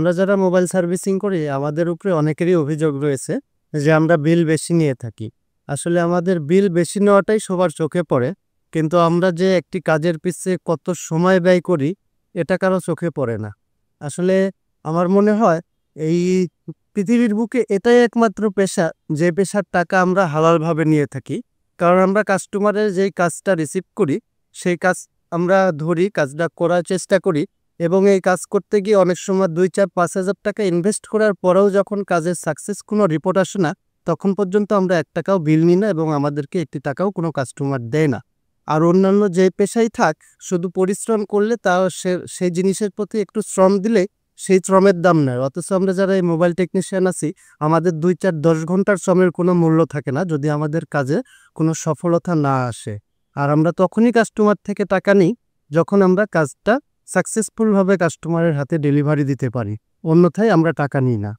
আমরা যারা mobile servicing করি আমাদের উপরে অনেকেরই অভিযোগ রয়েছে যে আমরা বিল বেশি নিয়ে থাকি। আসলে আমাদের বিল বেশি নেওয়াটাই সবার চোখে পড়ে, কিন্তু আমরা যে একটি কাজের পিছে কত সময় ব্যয় করি এটা কারো চোখে পড়ে না। আসলে আমার মনে হয় এই পৃথিবীর বুকে এটাই একমাত্র পেশা যে পেশার টাকা আমরা হালালভাবে নিয়ে থাকি। কারণ আমরা কাস্টমারের যেই কাজটা রিসিভ করি সেই কাজ আমরা ধরি, কাজটা করার চেষ্টা করি, এবং এই কাজ করতে গিয়ে অনেক সময় ২, ৪, ৫ হাজার টাকা ইনভেস্ট করার পরেও যখন কাজের সাকসেস কোনো রিপোর্ট আসে না, তখন পর্যন্ত আমরা ১ টাকাও বিল নিই না এবং আমাদেরকে ১টি টাকাও কোনো কাস্টমার দেয় না। আর অন্যান্য যে পেশাই থাক, শুধু পরিশ্রম করলে তাও সেই জিনিসের প্রতি একটু শ্রম দিলে সেই শ্রমের দাম নেয়। অথচ আমরা যারা এই মোবাইল টেকনিশিয়ান আছি, আমাদের ২, ৪, ১০ ঘন্টার শ্রমের কোনো মূল্য থাকে না যদি আমাদের কাজে কোনো সফলতা না আসে। আর আমরা তখনই কাস্টমার থেকে টাকা নিই যখন আমরা কাজটা সাকসেসফুলভাবে কাস্টমারের হাতে ডেলিভারি দিতে পারি, অন্যথায় আমরা টাকা নিই না।